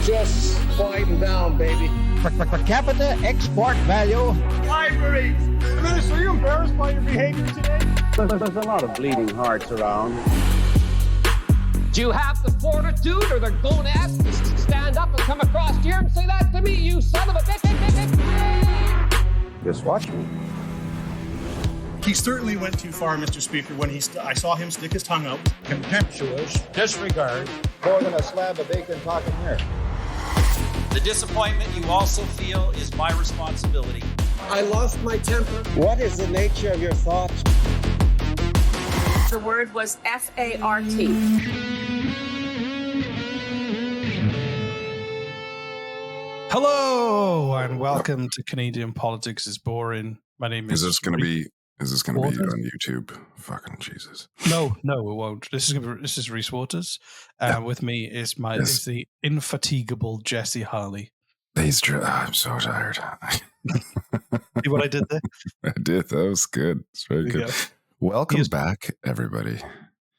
Just quieten down, baby. Per capita export value. Libraries. Minister, are you embarrassed by your behavior today? There's a lot of bleeding hearts around. Do you have the fortitude or the gonads to stand up and come across here and say that to me, you son of a bitch? Just watch me. He certainly went too far, Mr. Speaker, when I saw him stick his tongue out. Contemptuous disregard. More than a slab of bacon talking here. The disappointment you also feel is my responsibility. I lost my temper. What is the nature of your thoughts? The word was F-A-R-T. Hello and welcome to Canadian Politics is Boring. My name is. Is this going to be on YouTube? Fucking Jesus! No, it won't. This is Reese Waters. With me is the infatigable Jesse Harley. I'm so tired. See what I did there? I did. That was good. It's very good. Welcome back, everybody.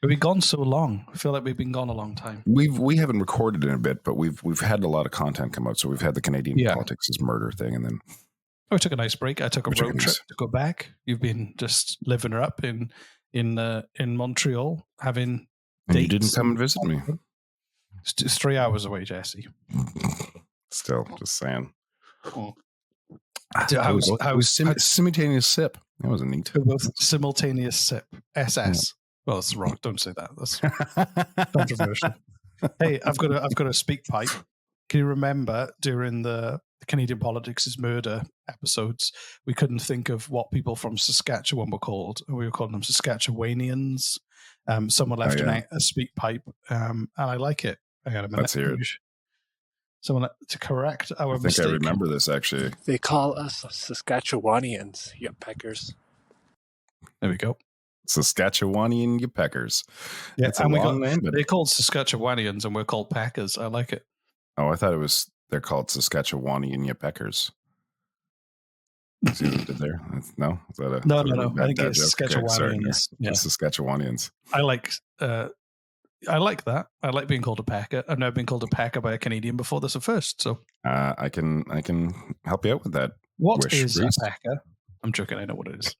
We've gone so long. I feel like we've been gone a long time. We haven't recorded in a bit, but we've had a lot of content come out. So we've had the Canadian Politics is Murder thing, and then we took a nice break. I took a road trip to go back. You've been just living her up in Montreal, having dates. You didn't come and visit me. It's 3 hours away, Jesse. Still, just saying. I was simultaneous sip. That was a neat. Simultaneous sip. SS. Yeah. Well, that's wrong. Don't say that. That's controversial. Hey, I've got a speak pipe. Can you remember during the Canadian Politics is Murder episodes, we couldn't think of what people from Saskatchewan were called, and we were calling them Saskatchewanians. Someone left a speak pipe, and I like it. Hang on a minute. Let's hear it. Someone to correct our mistake. I think I remember this, actually. They call us Saskatchewanians, you peckers. There we go. Saskatchewanian, you peckers. Yeah, it's a long name, but they're called Saskatchewanians and we're called Packers. I like it. Oh, I thought they're called Saskatchewanian, you peckers. See what I did there? No? Is that no. I think it's Saskatchewanians. Okay, Saskatchewanians. I like that. I like being called a Packer. I've never been called a Packer by a Canadian before. This is a first. So I can help you out with that. What is a Packer? I'm joking. I know what it is.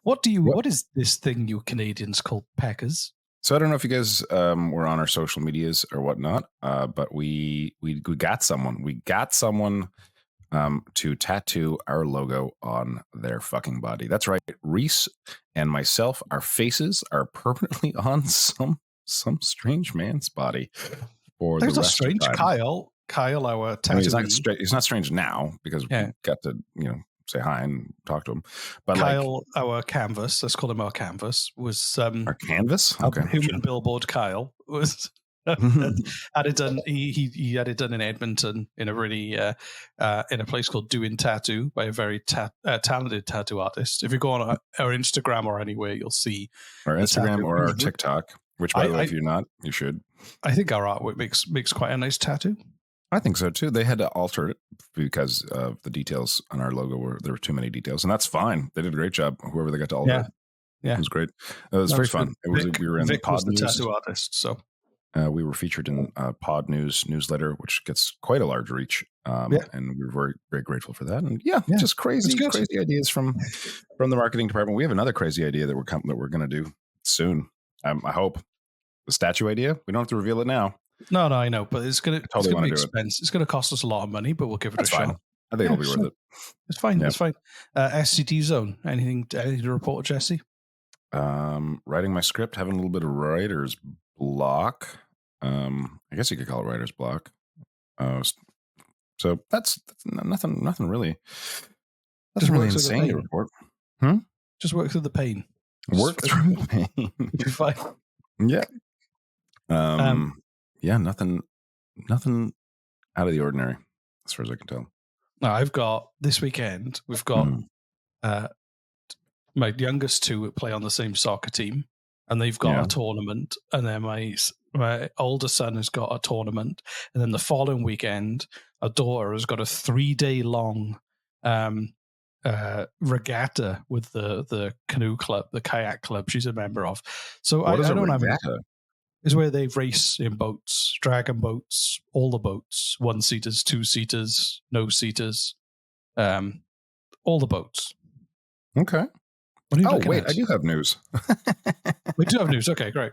What is this thing you Canadians call Packers? So I don't know if you guys were on our social medias or whatnot, but we got someone. We got someone to tattoo our logo on their fucking body. That's right. Reese and myself, our faces are permanently on some strange man's body. There's a strange Kyle, our tattoo. I mean, he's not strange now because we got to say hi and talk to him. But Kyle, our canvas, let's call him our canvas, was our canvas. Okay, human billboard. Kyle was. Had it done. He had it done in Edmonton in a really in a place called Doing Tattoo by a very talented tattoo artist. If you go on our Instagram or anywhere, you'll see our Instagram or our TikTok. Which, by the way, if you're not, you should. I think our artwork makes quite a nice tattoo. I think so too. They had to alter it because of the details on our logo. There were too many details, and that's fine. They did a great job. Whoever they got to alter it. Yeah, it was great. It was very fun. We were in Vic the Pod was the News. tattoo artist, so. We were featured in Pod News newsletter, which gets quite a large reach, and we were very, very grateful for that. And just crazy ideas from the marketing department. We have another crazy idea that we're going to do soon. I hope the statue idea. We don't have to reveal it now. No, I know, but it's going to be expensive. It's going to cost us a lot of money, but we'll give it a shot. I think it'll be worth it. It's fine. Yeah. It's fine. SCT Zone. Anything to report, Jesse? Writing my script, having a little bit of writer's block. I guess you could call it writer's block. So that's nothing really. That's really insane to report. Just work through the pain. Work through the pain. You'll be fine. Yeah. Nothing out of the ordinary, as far as I can tell. Now, I've got this weekend. We've got my youngest two play on the same soccer team, and they've got a tournament. And then my older son has got a tournament, and then the following weekend, our daughter has got a 3-day long regatta with the canoe club, the kayak club she's a member of. So I don't have. is where they race in boats, dragon boats, all the boats, 1-seaters, 2-seaters, no-seaters, all the boats. Okay. What are you Oh, looking wait, at? I do have news. We do have news. Okay, great.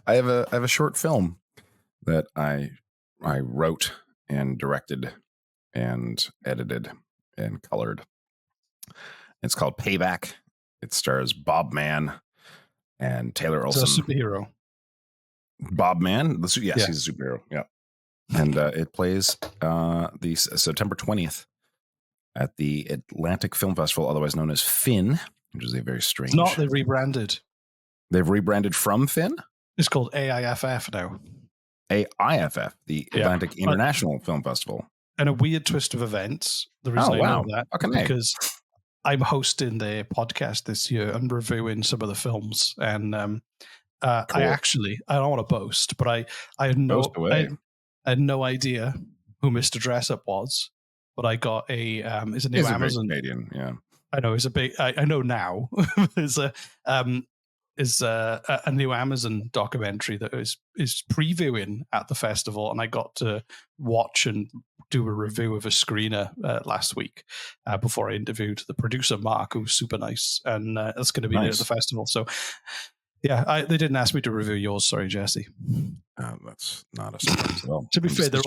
I have a short film that I wrote and directed and edited and colored. It's called Payback. It stars Bob Mann and Taylor Olson. It's a superhero. Bob Mann? Yes, Yeah. he's a superhero. Yeah. And it plays the September 20th at the Atlantic Film Festival, otherwise known as Finn, which is a very strange... It's not, they rebranded. They've rebranded from Finn? It's called AIFF now. AIFF, the Atlantic International Film Festival. And a weird twist of events. The reason I know that because I'm hosting the podcast this year and reviewing some of the films. And I don't want to boast, but I had no idea who Mr. Dressup was. But I got it's a new Amazon. Canadian, yeah. I know it's a big. I know now is a new Amazon documentary that is previewing at the festival, and I got to watch and do a review of a screener last week before I interviewed the producer Mark, who's super nice, and that's going to be there at the festival. So. Yeah, they didn't ask me to review yours. Sorry, Jesse. That's not a surprise at all. To be fair, they're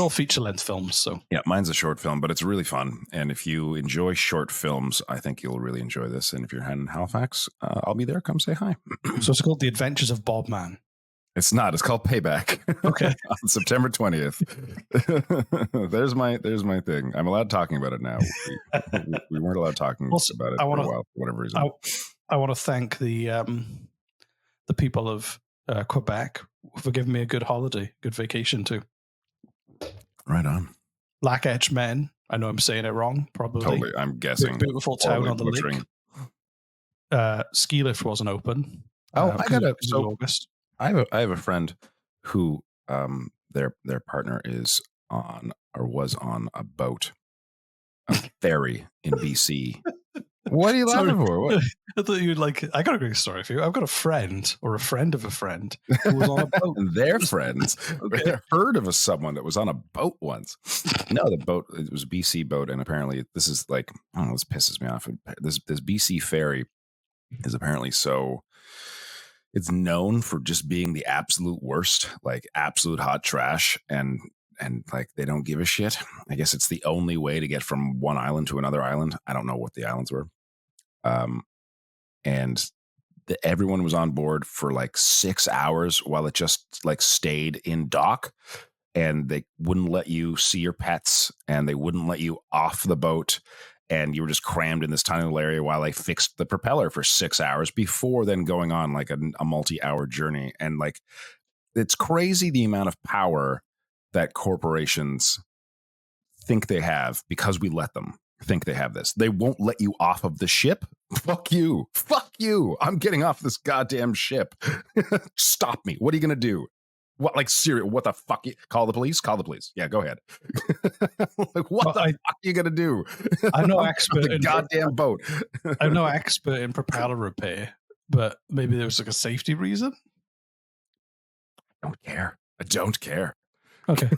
all feature-length films. So yeah, mine's a short film, but it's really fun. And if you enjoy short films, I think you'll really enjoy this. And if you're in Halifax, I'll be there. Come say hi. So it's called The Adventures of Bob Mann. It's not. It's called Payback. Okay. On September 20th. There's my thing. I'm allowed talking about it now. We weren't allowed talking about it for a while for whatever reason. I want to thank the people of Quebec for giving me a good holiday, good vacation too. Right on. Lac Edge Men. I know I'm saying it wrong, probably. Totally, I'm guessing. Beautiful town on the lake. Ski lift wasn't open. August. I have a friend who their partner is on or was on a boat, a ferry in BC. What are you laughing for? What? I thought you'd I got a great story for you. I've got a friend or a friend of a friend who was on a boat. And their friends heard of someone that was on a boat once. No, the boat, it was a BC boat. And apparently this is this pisses me off. This BC ferry is apparently it's known for just being the absolute worst, like absolute hot trash. And they don't give a shit. I guess it's the only way to get from one island to another island. I don't know what the islands were. Everyone was on board for 6 hours while it just stayed in dock, and they wouldn't let you see your pets, and they wouldn't let you off the boat, and you were just crammed in this tiny little area while they fixed the propeller for 6 hours before then going on a multi-hour journey. And it's crazy the amount of power that corporations think they have because we let them think they have this. They won't let you off of the ship. Fuck you. I'm getting off this goddamn ship. Stop me. What are you going to do? What, serious? What the fuck? Call the police? Call the police. Yeah, go ahead. What the fuck are you going to do? I'm no expert in goddamn boat. I'm no expert in propeller repair, but maybe there was a safety reason. I don't care. Okay.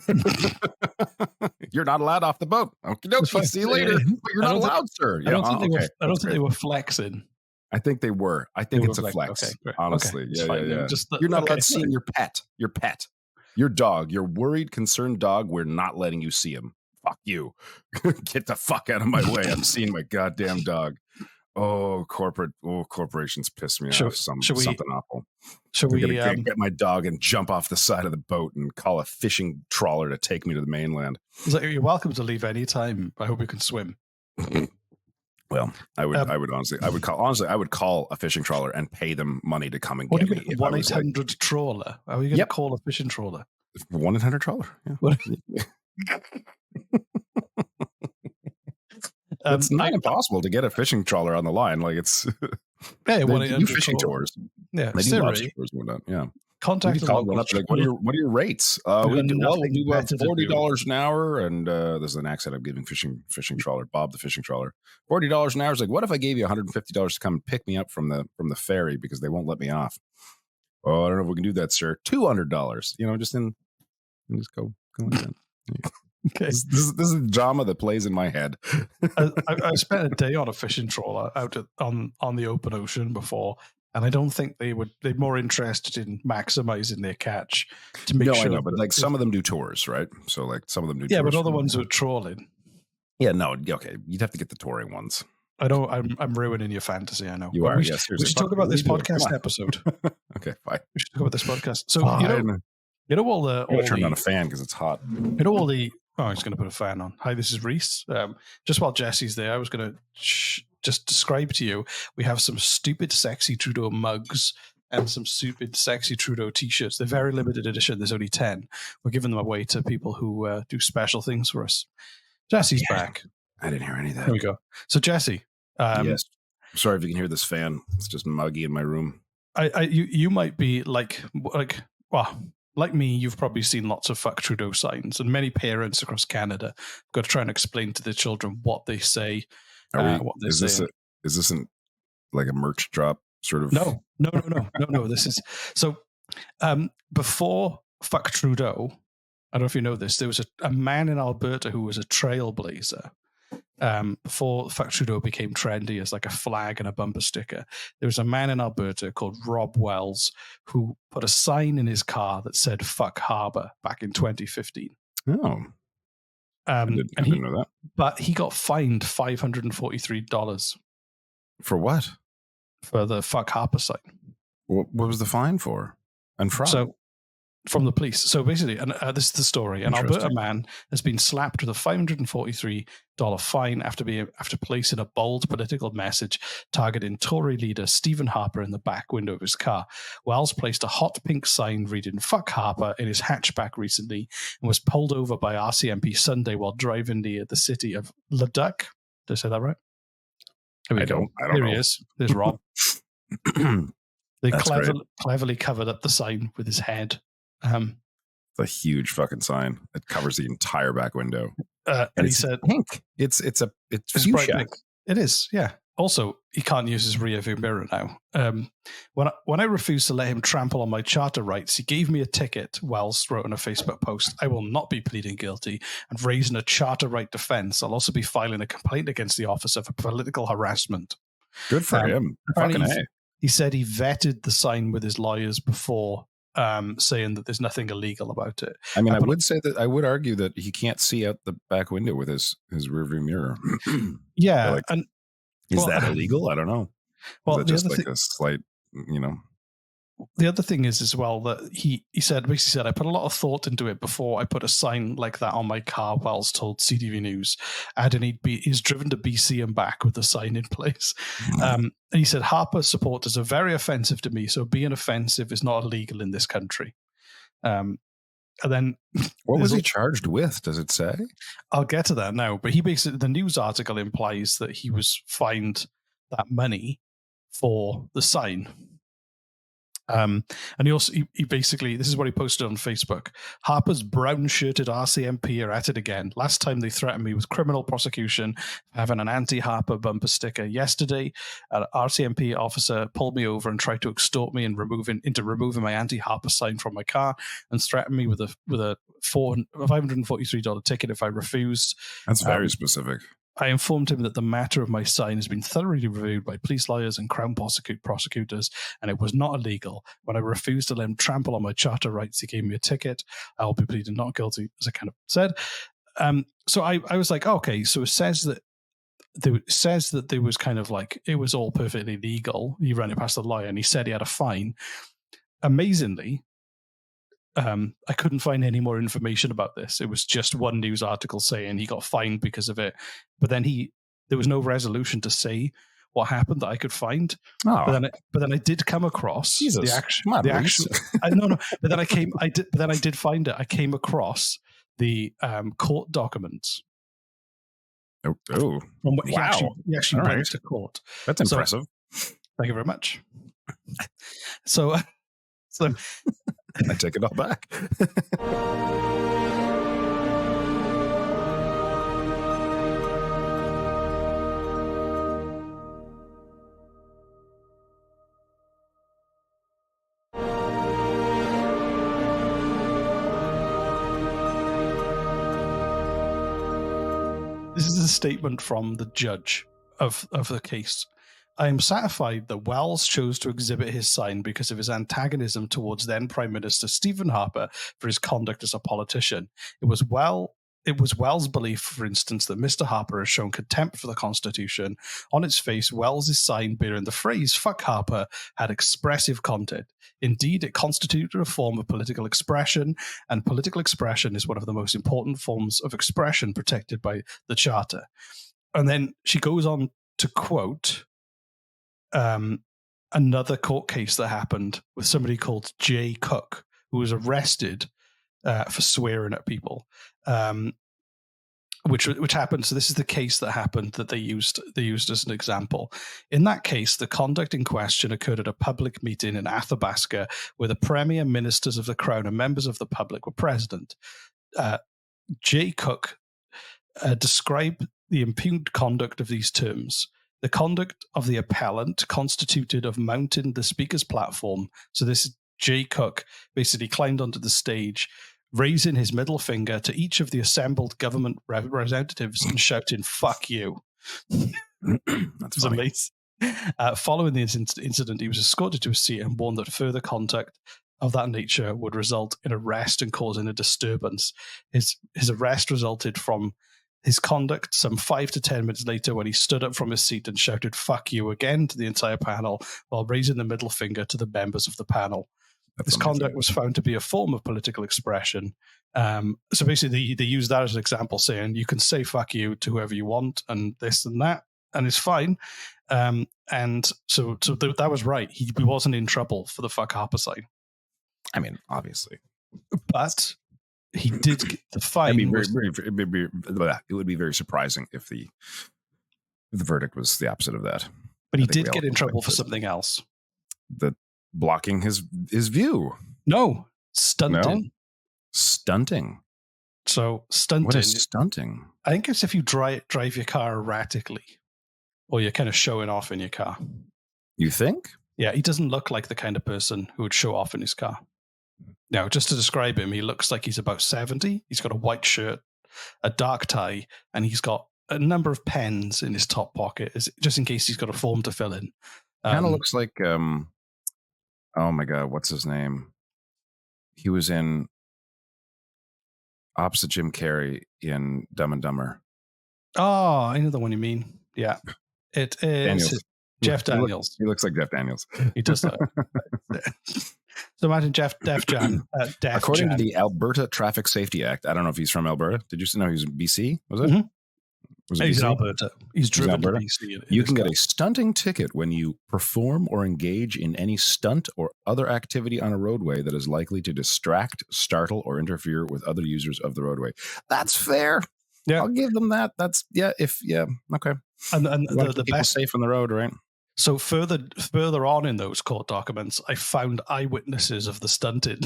You're not allowed off the boat. Okay, see you later. But you're not allowed, sir. I don't think they were flexing. I think they were. I think it's a flex. Okay, honestly. Okay. Yeah. You're not allowed seeing your pet. Your dog. Your worried, concerned dog. We're not letting you see him. Fuck you. Get the fuck out of my way. I'm seeing my goddamn dog. Corporations piss me off. Something awful. Should we get my dog and jump off the side of the boat and call a fishing trawler to take me to the mainland? You're welcome to leave any time. I hope you can swim. Well, I would call a fishing trawler and pay them money to come and get me. 1-800 trawler. Are we going to call a fishing trawler? 1-800 trawler. Yeah. It's not impossible to get a fishing trawler on the line. It's they do fishing tours. Yeah, they do lobster tours and whatnot. Yeah. Contact the local. What are your rates? We do $40 an hour, and there's an accent I'm giving fishing trawler, Bob the fishing trawler. $40 an hour is what if I gave you $150 to come and pick me up from the ferry because they won't let me off? Oh, I don't know if we can do that, sir. $200. Just go like that. Okay. This is the drama that plays in my head. I spent a day on a fishing trawler out on the open ocean before, and I don't think they're more interested in maximizing their catch to make sure. I know, but like some of them do tours, right? So like some of them do. Yeah, tours but other ones are trawling. Yeah, no, okay. You'd have to get the touring ones. I know I'm ruining your fantasy. I know you are. Yes, we should talk about this podcast episode. Okay, fine. We should talk about this podcast. So fine. you know all the. I'm gonna turn on a fan because it's hot. You know all the. Oh, he's going to put a fan on. Hi, this is Reese. Just while Jesse's there, I was going to just describe to you. We have some stupid, sexy Trudeau mugs and some stupid, sexy Trudeau T-shirts. They're very limited edition. There's only 10. We're giving them away to people who do special things for us. Jesse's back. I didn't hear any of that. There we go. So Jesse. Yes. Sorry if you can hear this fan. It's just muggy in my room. You might be like me, you've probably seen lots of fuck Trudeau signs, and many parents across Canada have got to try and explain to their children what they say. What they're saying. Is this like a merch drop sort of? No. This is so. Before fuck Trudeau, I don't know if you know this. There was a man in Alberta who was a trailblazer. Before fuck Trudeau became trendy as like a flag and a bumper sticker, there was a man in Alberta called Rob Wells who put a sign in his car that said fuck Harper back in 2015. Oh. I didn't know that. But he got fined $543. For what? For the fuck Harper sign. What was the fine for? And from? So, from the police. So basically, and this is the story. An Alberta man has been slapped with a $543 fine after placing a bold political message targeting Tory leader Stephen Harper in the back window of his car. Wells placed a hot pink sign reading "Fuck Harper" in his hatchback recently and was pulled over by RCMP Sunday while driving near the city of Leduc. Did I say that right? Here we go. I don't Here know. he is. There's Rob. They cleverly covered up the sign with his head. It's a huge fucking sign. It covers the entire back window. And he said, "Pink. It's bright pink. It is, yeah. Also, he can't use his rear view mirror now. When I refused to let him trample on my charter rights, he gave me a ticket." Wells wrote on a Facebook post. "I will not be pleading guilty and raising a charter right defense. I'll also be filing a complaint against the officer for political harassment." Good for him. Fucking A. He said he vetted the sign with his lawyers before saying that there's nothing illegal about it. I mean, I would argue that he can't see out the back window with his rearview mirror. Yeah, and is that illegal? I don't know. Well, is that just like a slight, The other thing is as well that he basically said, "I put a lot of thought into it before I put a sign like that on my car." Wells told CTV News, adding he's driven to BC and back with the sign in place. And he said, "Harper supporters are very offensive to me, so being offensive is not illegal in this country." And then what was he charged with? Does it say? I'll get to that now. But the news article implies that he was fined that money for the sign. And he basically, this is what he posted on Facebook. "Harper's brown-shirted RCMP are at it again. Last time they threatened me with criminal prosecution for having an anti-Harper bumper sticker. Yesterday, an RCMP officer pulled me over and tried to extort me into removing my anti-Harper sign from my car and threatened me with a $543 ticket if I refused." That's very specific. "I informed him that the matter of my sign has been thoroughly reviewed by police lawyers and Crown prosecutors, and it was not illegal. When I refused to let him trample on my charter rights, he gave me a ticket. I will be pleading not guilty," as I kind of said. So I was like, okay, so it says that there was kind of like, it was all perfectly legal. He ran it past the lawyer and he said he had a fine. Amazingly, I couldn't find any more information about this. It was just one news article saying he got fined because of it. But then there was no resolution to say what happened that I could find. Oh. But then I did come across Jesus. the actual. No. But then I did find it. I came across the court documents. Oh. From what Wow. He actually All went right. to court. That's impressive. Thank you very much. So I take it all back. This is a statement from the judge of the case. I am satisfied that Wells chose to exhibit his sign because of his antagonism towards then Prime Minister Stephen Harper for his conduct as a politician. It was Wells' belief, for instance, that Mr. Harper has shown contempt for the Constitution. On its face, Wells' sign bearing the phrase "fuck Harper" had expressive content. Indeed, it constituted a form of political expression, and political expression is one of the most important forms of expression protected by the Charter. And then she goes on to quote another court case that happened with somebody called Jay Cook, who was arrested for swearing at people, which happened. So this is the case that happened that they used as an example. In that case, the conduct in question occurred at a public meeting in Athabasca, where the premier, ministers of the Crown, and members of the public were present. Jay Cook described the impugned conduct of these terms. The conduct of the appellant constituted of mounting the speaker's platform. So this is Jay Cook basically climbed onto the stage, raising his middle finger to each of the assembled government representatives and shouting, "Fuck you." That's amazing. Following the incident, he was escorted to a seat and warned that further conduct of that nature would result in arrest and causing a disturbance. His arrest resulted from his conduct some 5 to 10 minutes later, when he stood up from his seat and shouted "fuck you" again to the entire panel while raising the middle finger to the members of the panel. This conduct was found to be a form of political expression. So basically, they use that as an example, saying you can say "fuck you" to whoever you want and this and that, and it's fine. And so that was right. He wasn't in trouble for the "fuck Harper" sign. I mean, obviously. But he did get the fine. It would be very surprising if the verdict was the opposite of that. But he did get in trouble for something else. The blocking his view. No, stunting. No? Stunting. So stunting. What is stunting? I think it's if you drive your car erratically, or you're kind of showing off in your car. You think? Yeah, he doesn't look like the kind of person who would show off in his car. Now, just to describe him, he looks like he's about 70. He's got a white shirt, a dark tie, and he's got a number of pens in his top pocket, just in case he's got a form to fill in. Kind of looks like, oh my God, what's his name? He was in opposite Jim Carrey in Dumb and Dumber. Oh, I know the one you mean. Yeah. It is Jeff Daniels. He looks like Jeff Daniels. He does look. So imagine According to the Alberta Traffic Safety Act, I don't know if he's from Alberta. Did you know he was in BC? Was it? Mm-hmm. Was it he's BC? in Alberta. He's driven to BC. You can get a stunting ticket when you perform or engage in any stunt or other activity on a roadway that is likely to distract, startle, or interfere with other users of the roadway. That's fair. Yeah, I'll give them that. That's okay. And the best safe on the road, right? So further on in those court documents, I found eyewitnesses of the stunting.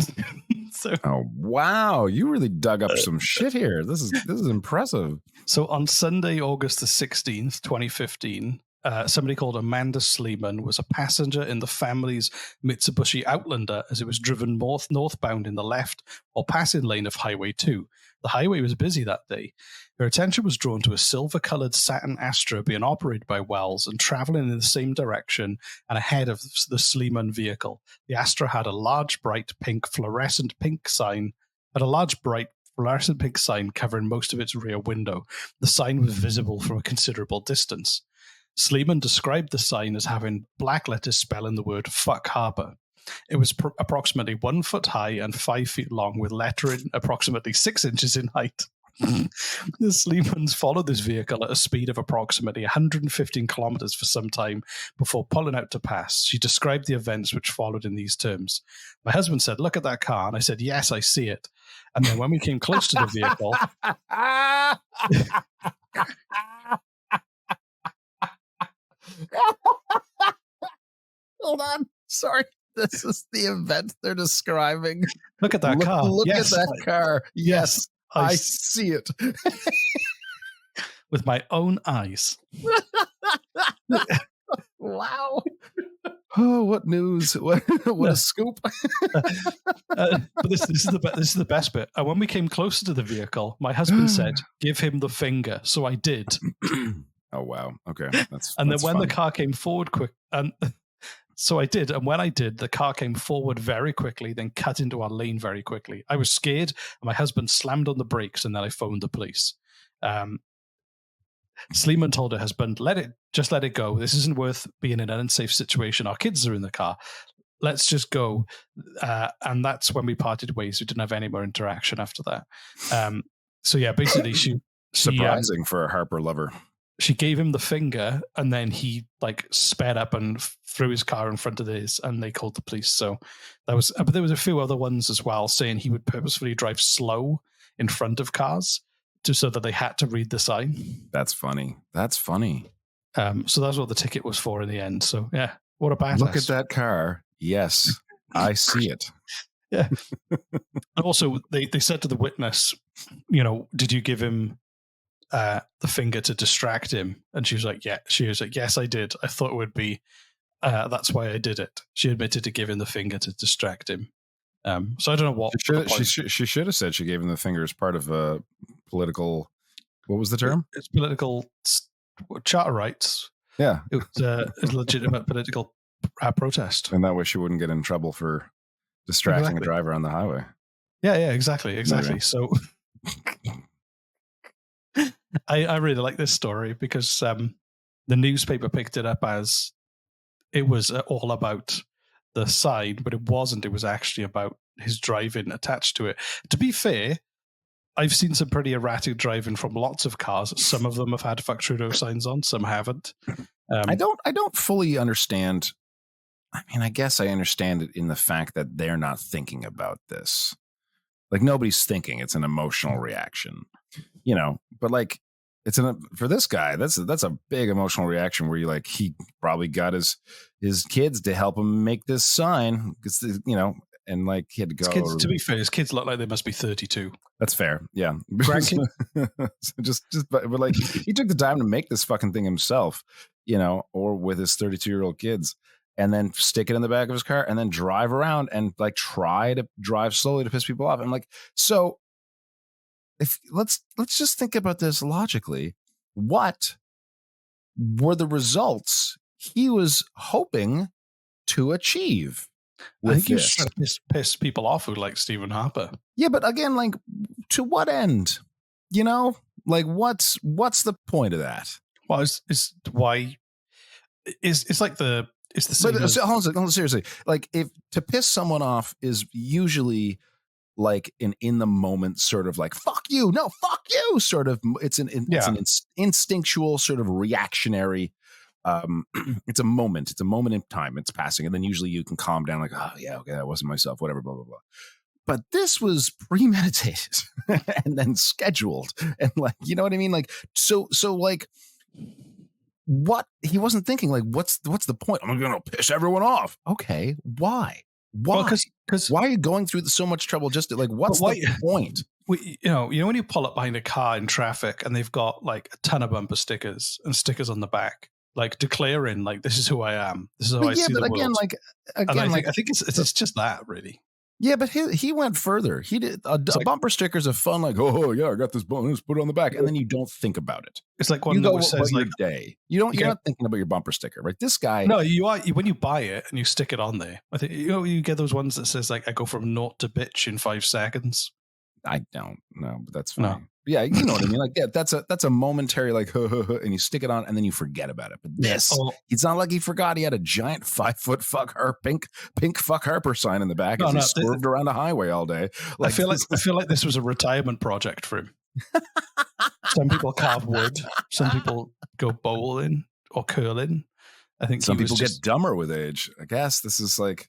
Oh wow, you really dug up some shit here. This is impressive. So on Sunday, August the 16th, 2015, somebody called Amanda Sleeman was a passenger in the family's Mitsubishi Outlander as it was driven northbound in the left or passing lane of Highway 2. The highway was busy that day. Her attention was drawn to a silver-colored Saturn Astra being operated by Wells and traveling in the same direction and ahead of the Sleeman vehicle. The Astra had a large, bright fluorescent pink sign covering most of its rear window. The sign was visible from a considerable distance. Sleeman described the sign as having black letters spelling the word "fuck Harper." It was approximately 1 foot high and 5 feet long, with lettering approximately 6 inches in height. The Sleemans followed this vehicle at a speed of approximately 115 kilometers for some time before pulling out to pass. She described the events which followed in these terms. My husband said, "Look at that car." And I said, "Yes, I see it." And then when we came close to the vehicle... Hold on. Sorry. This is the event they're describing. Look at that car. Look at that car. Yes, I see it. With my own eyes. Wow. Oh, what news? What a scoop! But this is the best bit. And when we came closer to the vehicle, my husband said, "Give him the finger." So I did. Oh wow! Okay, and that's then when fun. the car came forward quick, and so I did. And when I did, the car came forward very quickly, then cut into our lane very quickly. I was scared, and my husband slammed on the brakes, and then I phoned the police. Sleeman told her husband, let it go. This isn't worth being in an unsafe situation. Our kids are in the car. Let's just go. And that's when we parted ways. We didn't have any more interaction after that. So yeah, basically she surprising for a Harper lover. She gave him the finger, and then he like sped up and threw his car in front of his, and they called the police. So that was, but there was a few other ones as well, saying he would purposefully drive slow in front of cars, just so that they had to read the sign. That's funny. So that's what the ticket was for in the end. So yeah, what a badass. Look at that car. Yes, I see it. Yeah. And also, they said to the witness, did you give him the finger to distract him? And she was like, yeah. She was like, yes, I did. I thought it would be. That's why I did it. She admitted to giving the finger to distract him. So I don't know what. She should have said she gave him the finger as part of a political. What was the term? It's political charter rights. Yeah, it was a legitimate political protest, and that way she wouldn't get in trouble for distracting a driver on the highway. Yeah, exactly. Okay. So I really like this story because the newspaper picked it up as it was all about the sign, but it wasn't. It was actually about his driving attached to it. To be fair, I've seen some pretty erratic driving from lots of cars. Some of them have had "Fuck Trudeau" signs on, some haven't. I don't fully understand. I mean, I guess I understand it in the fact that they're not thinking about this. Like nobody's thinking. It's an emotional reaction, But like, for this guy, that's a big emotional reaction where he probably got his kids to help him make this sign because and like he had to go. Kids, to be fair, his kids look like they must be 32. That's fair, yeah. But like he took the time to make this fucking thing himself, or with his 32-year-old kids, and then stick it in the back of his car and then drive around and like try to drive slowly to piss people off. I'm like, so. If let's just think about this logically. What were the results he was hoping to achieve? I think he was trying to piss people off who like Stephen Harper. Yeah, but again, like to what end? Like what's the point of that? Well, it's why it's like it's the same. But hold on, seriously, like if to piss someone off is usually like an in the moment sort of like fuck you, no fuck you sort of. It's an instinctual sort of reactionary. It's a moment in time. It's passing, and then usually you can calm down like, oh yeah, okay, that wasn't myself, whatever, blah blah blah. But this was premeditated and then scheduled, and like you know what I mean. Like so like what he wasn't thinking. Like what's the point? I'm gonna piss everyone off. Okay, why? Why? Because why are you going through so much trouble just to, like, what's the point? When you pull up behind a car in traffic and they've got like a ton of bumper stickers and stickers on the back, like declaring like this is who I am, this is how I see the world. I think it's just that really. Yeah, but he went further. He did a bumper stickers of fun, like, oh yeah, I got this bonus, put it on the back, and then you don't think about it. It's like one that says like day. You're not thinking about your bumper sticker, right? This guy. No, you are when you buy it and you stick it on there. I think you get those ones that says like I go from naught to bitch in 5 seconds. I don't know, but that's fine. No. Yeah, you know what I mean. Like, yeah, that's a momentary like, and you stick it on, and then you forget about it. But it's not like he forgot. He had a giant 5-foot pink fuck Harper sign in the back as he swerved around the highway all day. Like, I feel like this was a retirement project for him. Some people carve wood. Some people go bowling or curling. I think some people get dumber with age. I guess this is like.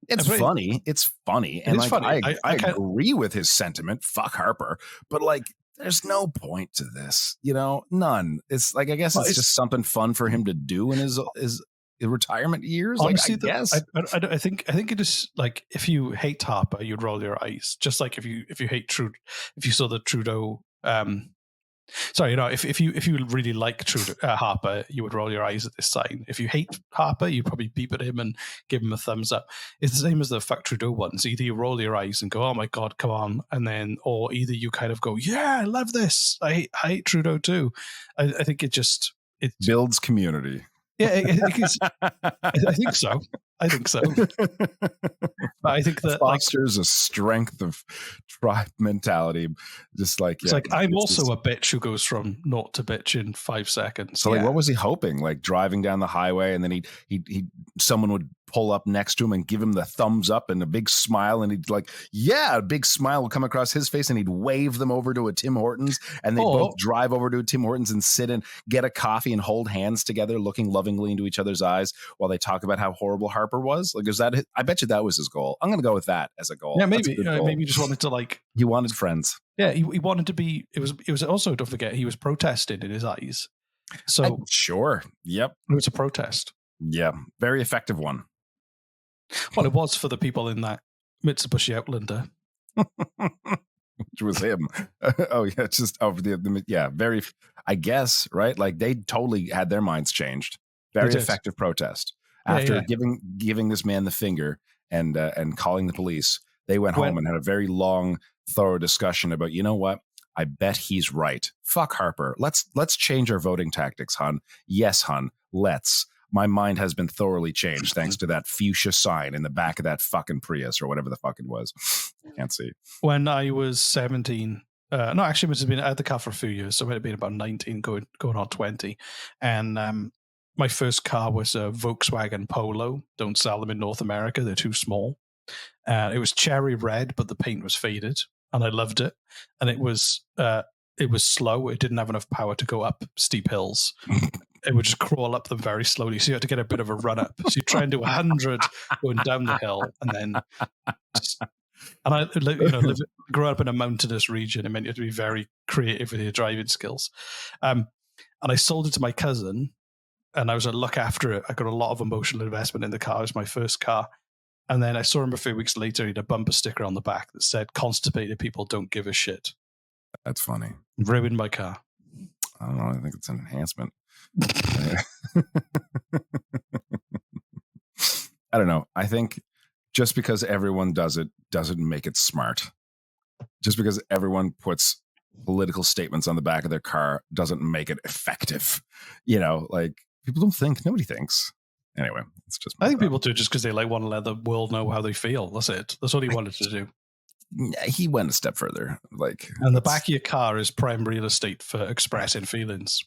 It's funny. It's funny. And like, funny. I agree with his sentiment. Fuck Harper. But like, there's no point to this, none. It's like, I guess it's just something fun for him to do in his retirement years. Honestly, like, I guess. I think it is like, if you hate Harper, you'd roll your eyes. Just like if you hate Trudeau, if you saw the Trudeau So, if you really like Trudeau, Harper, you would roll your eyes at this sign. If you hate Harper, you'd probably beep at him and give him a thumbs up. It's the same as the fuck Trudeau ones. Either you roll your eyes and go, "Oh my god, come on," or either you kind of go, "Yeah, I love this. I hate Trudeau too." I think it builds community. Yeah, I think so. I think so. But I think that fosters a strength of tribe mentality. Just like it's like I'm also a bitch who goes from naught to bitch in 5 seconds. So, like, what was he hoping? Like driving down the highway, and then he someone would pull up next to him and give him the thumbs up and a big smile, and he'd like, a big smile would come across his face, and he'd wave them over to a Tim Hortons, and they both drive over to a Tim Hortons and sit and get a coffee and hold hands together, looking lovingly into each other's eyes while they talk about how horrible Harper was. Like, is that? I bet you that was his goal. I'm going to go with that as a goal. Yeah, maybe. Maybe he just wanted to He wanted friends. Yeah, he wanted to be. It was also, don't forget, he was protesting in his eyes. So sure, yep, it was a protest. Yeah, very effective one. Well, it was for the people in that Mitsubishi Outlander, which was him. Just over very. I guess right. Like they totally had their minds changed. Very effective protest. After giving this man the finger and calling the police, they went home and had a very long, thorough discussion about, you know what? I bet he's right. Fuck Harper. Let's change our voting tactics, hun. Yes, hun. Let's. My mind has been thoroughly changed thanks to that fuchsia sign in the back of that fucking Prius or whatever the fuck it was. Can't see. When I was 17, no, actually, it must have been, I had the car for a few years, so it might have been about 19, going on 20. And my first car was a Volkswagen Polo. Don't sell them in North America. They're too small. It was cherry red, but the paint was faded, and I loved it. And it was slow. It didn't have enough power to go up steep hills. It would just crawl up them very slowly. So you had to get a bit of a run up. So you try and do 100 going down the hill, and then I grew up in a mountainous region. It meant you had to be very creative with your driving skills. And I sold it to my cousin, and I was a look after it. I got a lot of emotional investment in the car. It was my first car. And then I saw him a few weeks later. He had a bumper sticker on the back that said, "Constipated people don't give a shit." That's funny. Ruined my car. I don't know. I think it's an enhancement. I don't know. I think just because everyone does it doesn't make it smart. Just because everyone puts political statements on the back of their car doesn't make it effective. Like people don't think. Nobody thinks. Anyway, it's just. I think people do just because they want to let the world know how they feel. That's it. That's what he wanted to do. He went a step further. And the back of your car is prime real estate for expressing feelings.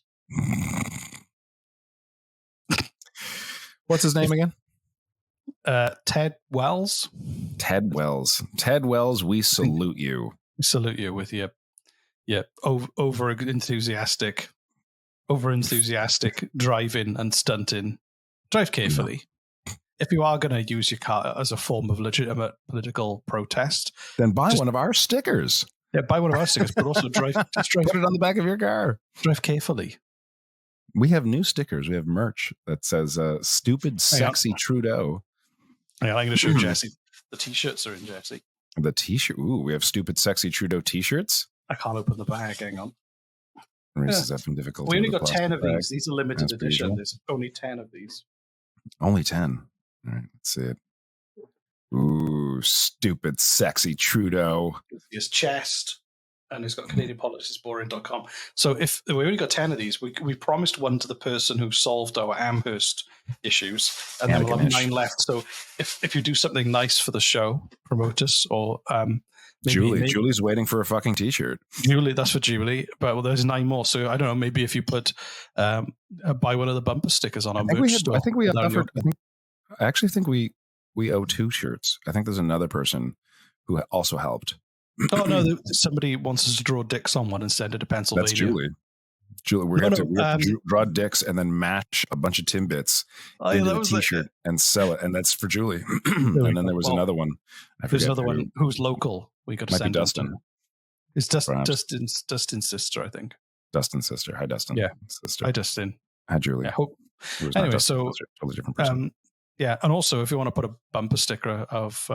What's his name again? Ted Wells. Ted Wells. Ted Wells, we salute you. We salute you with your over enthusiastic driving and stunting. Drive carefully. If you are going to use your car as a form of legitimate political protest, then buy one of our stickers. Yeah, buy one of our stickers, but also drive. Put it on the back of your car. Drive carefully. We have new stickers. We have merch that says "Stupid, Sexy Trudeau." Yeah, I'm going to show Jesse. The T-shirts are in Jesse. The T-shirt. Ooh, we have "Stupid, Sexy Trudeau" T-shirts. I can't open the bag. Hang on. Races have some difficulty. We only got 10 of these. These are limited edition. There's only 10 of these. Only 10. All right, let's see it. Ooh, "Stupid, Sexy Trudeau." His chest, and he's got CanadianPoliticsBoring.com. So if we only got 10 of these, we promised one to the person who solved our Amherst issues, and then we'll have 9 left. So if you do something nice for the show, promote us, or Julie's waiting for a fucking T-shirt. Julie, that's for Julie. But there's 9 more. So I don't know. Maybe if you put buy one of the bumper stickers on our merch store. I think we offered. I actually think we owe 2 shirts. I think there's another person who also helped. Oh no! Somebody wants us to draw dicks on one and send it to Pennsylvania. That's Julie. We have to draw dicks and then match a bunch of Timbits into the T-shirt and sell it, and that's for Julie. And then there was another one. There's another one who's local. We got to send Dustin. It's Dustin's sister, I think. Dustin's sister. Hi, Dustin. Yeah, sister. Hi, Dustin. Hi, Julie. I hope. Anyway, so totally different person. Yeah, and also if you want to put a bumper sticker of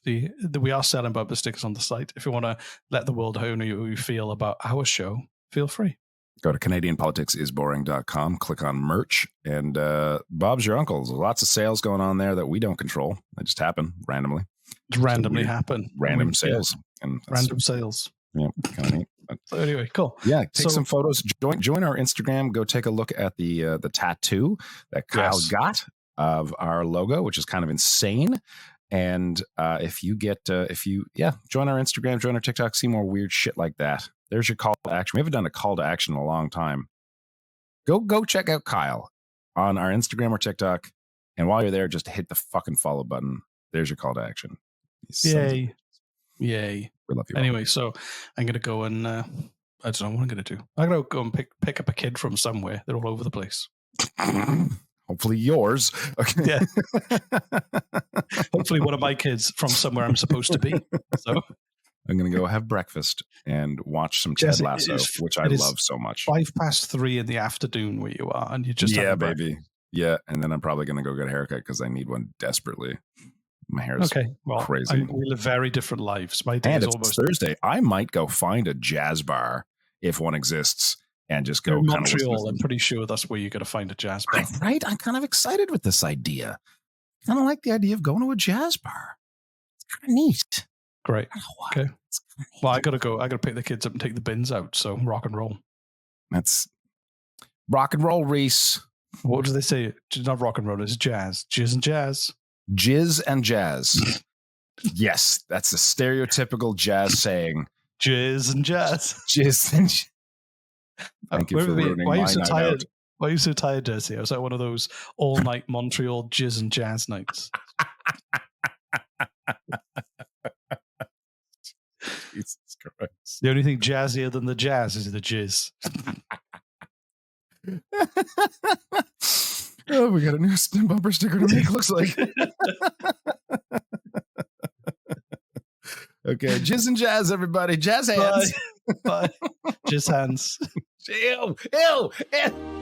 we are selling bumper stickers on the site. If you want to let the world know how you feel about our show, feel free. Go to CanadianPoliticsIsBoring.com, click on merch, and Bob's your uncle. There's lots of sales going on there that we don't control. They just happen randomly. Just randomly happen. Random sales. And random sales. Yeah, kind of neat. So anyway, cool. Yeah, take some photos. Join our Instagram. Go take a look at the tattoo that Kyle got of our logo, which is kind of insane. And if you join our Instagram, join our TikTok, see more weird shit like that. There's your call to action. We haven't done a call to action in a long time. Go check out Kyle on our Instagram or TikTok. And while you're there, just hit the fucking follow button. There's your call to action. Yay. Yay. We love you. Anyway, so I'm going to go and, I don't know what I'm going to do. I'm going to go and pick up a kid from somewhere. They're all over the place. Hopefully yours. Okay. Yeah. Hopefully one of my kids from somewhere I'm supposed to be. So I'm going to go have breakfast and watch some Ted Lasso, which I love so much. 3:05 in the afternoon where you are, and you just baby. Yeah, and then I'm probably going to go get a haircut because I need one desperately. My hair is crazy. We live very different lives. My day and is it's almost Thursday. I might go find a jazz bar if one exists and just go. In Montreal, I'm pretty sure that's where you're going to find a jazz bar. Right? I'm kind of excited with this idea. I kind of like the idea of going to a jazz bar. It's kind of neat. Great. Okay. Well, I got to pick the kids up and take the bins out. So rock and roll. That's rock and roll, Reese. What do they say? It's not rock and roll. It's jazz. Jizz and jazz. Jizz and jazz. Yes, that's a stereotypical jazz saying. Jizz and jazz. Jizz and jazz. Thank you for ruining my night out. Why are you so tired, Jesse? I was at one of those all-night Montreal jizz and jazz nights. Jesus Christ. The only thing jazzier than the jazz is the jizz. Oh, we got a new spin bumper sticker to make, looks like. Okay, jizz and jazz, everybody. Jazz hands. Bye. Bye. Jizz hands. Ew, ew, ew.